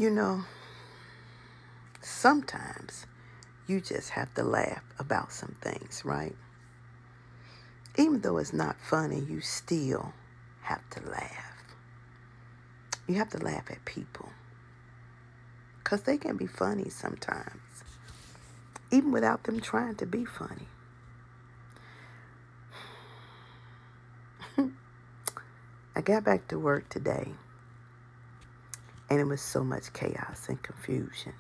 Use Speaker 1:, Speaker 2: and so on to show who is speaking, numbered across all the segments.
Speaker 1: You know, sometimes you just have to laugh about some things, right? Even though it's not funny, you still have to laugh. You have to laugh at people because they can be funny sometimes, even without them trying to be funny. I got back to work today, and it was so much chaos and confusion.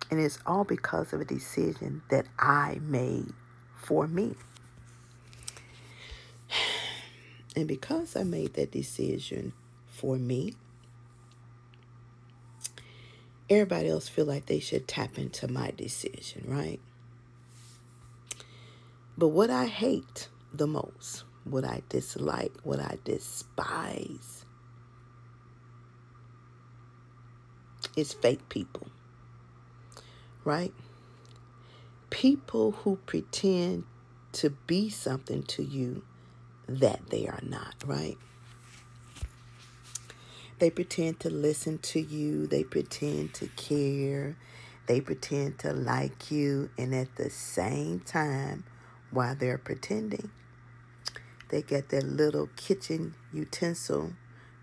Speaker 1: And it's all because of a decision that I made for me. And because I made that decision for me, everybody else feel like they should tap into my decision, right? But what I hate the most, what I dislike, what I despise, is fake people, right? People who pretend to be something to you that they are not, right? They pretend to listen to you. They pretend to care. They pretend to like you. And at the same time, while they're pretending, they get that little kitchen utensil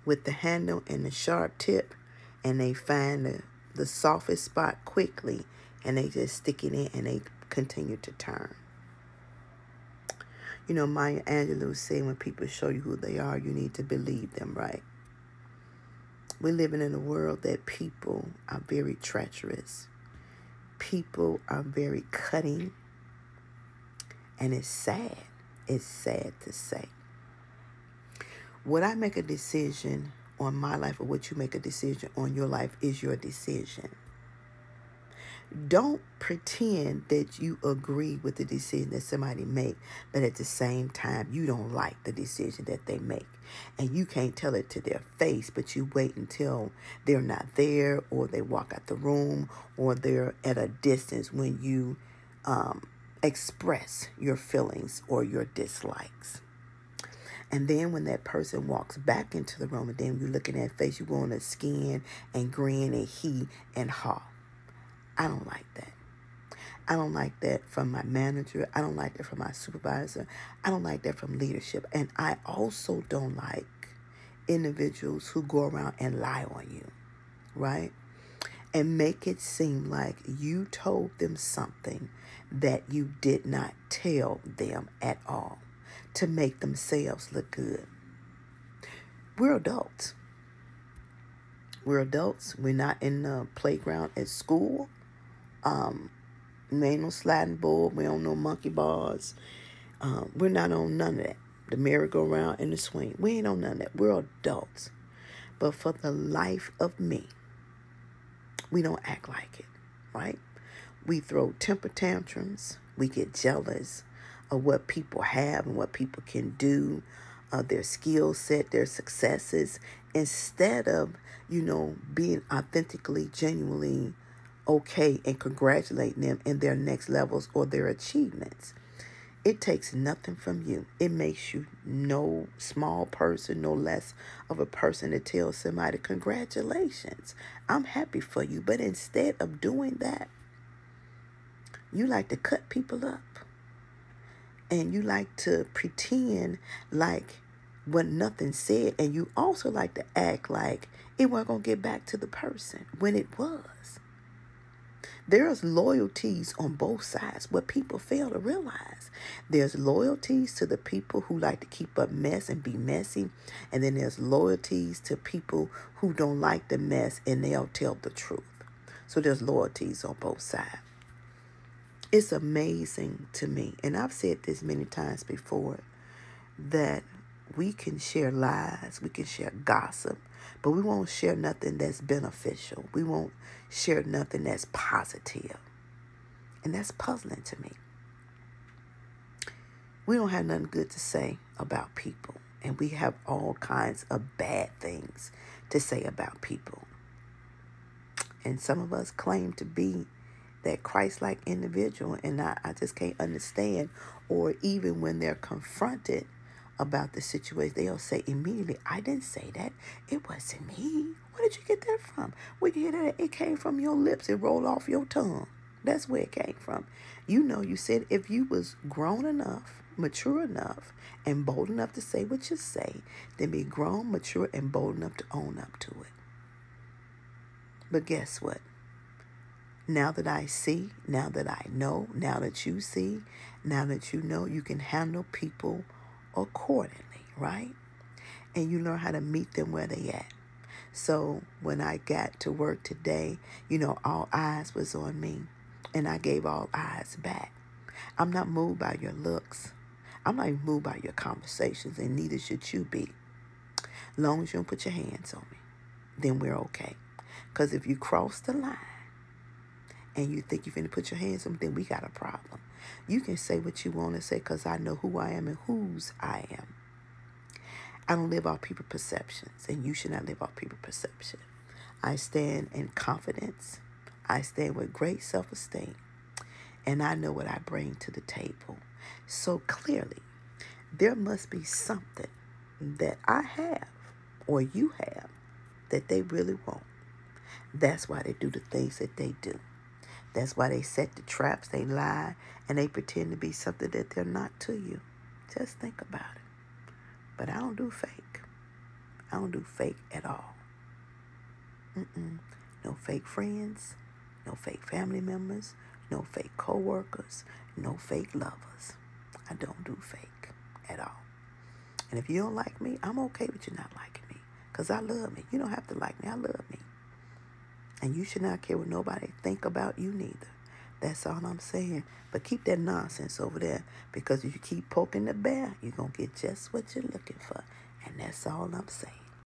Speaker 1: with the handle and the sharp tip, and they find the softest spot quickly, and they just stick it in, and they continue to turn. You know, Maya Angelou said, when people show you who they are, you need to believe them, right? We're living in a world that people are very treacherous. People are very cutting. And it's sad. It's sad to say. What I make a decision on my life, or what you make a decision on your life, is your decision. Don't pretend that you agree with the decision that somebody make, but at the same time, you don't like the decision that they make. And you can't tell it to their face, but you wait until they're not there, or they walk out the room, or they're at a distance when you express your feelings or your dislikes. And then when that person walks back into the room, and then you look in that face, you go on to skin and grin and he and haw. I don't like that. I don't like that from my manager. I don't like that from my supervisor. I don't like that from leadership. And I also don't like individuals who go around and lie on you, right? And make it seem like you told them something that you did not tell them at all to make themselves look good. We're adults. We're adults. We're not in the playground at school. We ain't no sliding board. We don't know monkey bars. We're not on none of that. The merry-go-round and the swing. We ain't on none of that. We're adults. But for the life of me, we don't act like it, right? We throw temper tantrums. We get jealous of what people have and what people can do, their skill set, their successes, instead of, being authentically, genuinely okay and congratulating them in their next levels or their achievements. It takes nothing from you. It makes you no small person, no less of a person to tell somebody, congratulations, I'm happy for you. But instead of doing that, you like to cut people up. And you like to pretend like when nothing said. And you also like to act like it wasn't going to get back to the person when it was. There's loyalties on both sides, what people fail to realize. There's loyalties to the people who like to keep up mess and be messy. And then there's loyalties to people who don't like the mess and they'll tell the truth. So there's loyalties on both sides. It's amazing to me, and I've said this many times before, that we can share lies, we can share gossip, but we won't share nothing that's beneficial. We won't share nothing that's positive. And that's puzzling to me. We don't have nothing good to say about people, and we have all kinds of bad things to say about people. And some of us claim to be that Christ-like individual, and I just can't understand, or even when they're confronted about the situation, they'll say immediately, I didn't say that. It wasn't me. Where did you get that from? Where you hear that? It came from your lips. It rolled off your tongue. That's where it came from. You know, you said if you was grown enough, mature enough, and bold enough to say what you say, then be grown, mature, and bold enough to own up to it. But guess what? Now that I see, now that I know, now that you see, now that you know, you can handle people accordingly, right? And you learn how to meet them where they at. So when I got to work today, you know, all eyes was on me, and I gave all eyes back. I'm not moved by your looks. I'm not even moved by your conversations, and neither should you be. As long as you don't put your hands on me, then we're okay. Because if you cross the line and you think you're going to put your hands on me, then we got a problem. You can say what you want to say because I know who I am and whose I am. I don't live off people's perceptions, and you should not live off people's perception. I stand in confidence. I stand with great self-esteem, and I know what I bring to the table. So clearly, there must be something that I have or you have that they really want. That's why they do the things that they do. That's why they set the traps, they lie, and they pretend to be something that they're not to you. Just think about it. But I don't do fake. I don't do fake at all. No fake friends, no fake family members, no fake co-workers, no fake lovers. I don't do fake at all. And if you don't like me, I'm okay with you not liking me. Because I love me. You don't have to like me. I love me. And you should not care what nobody think about you neither. That's all I'm saying. But keep that nonsense over there. Because if you keep poking the bear, you're going to get just what you're looking for. And that's all I'm saying.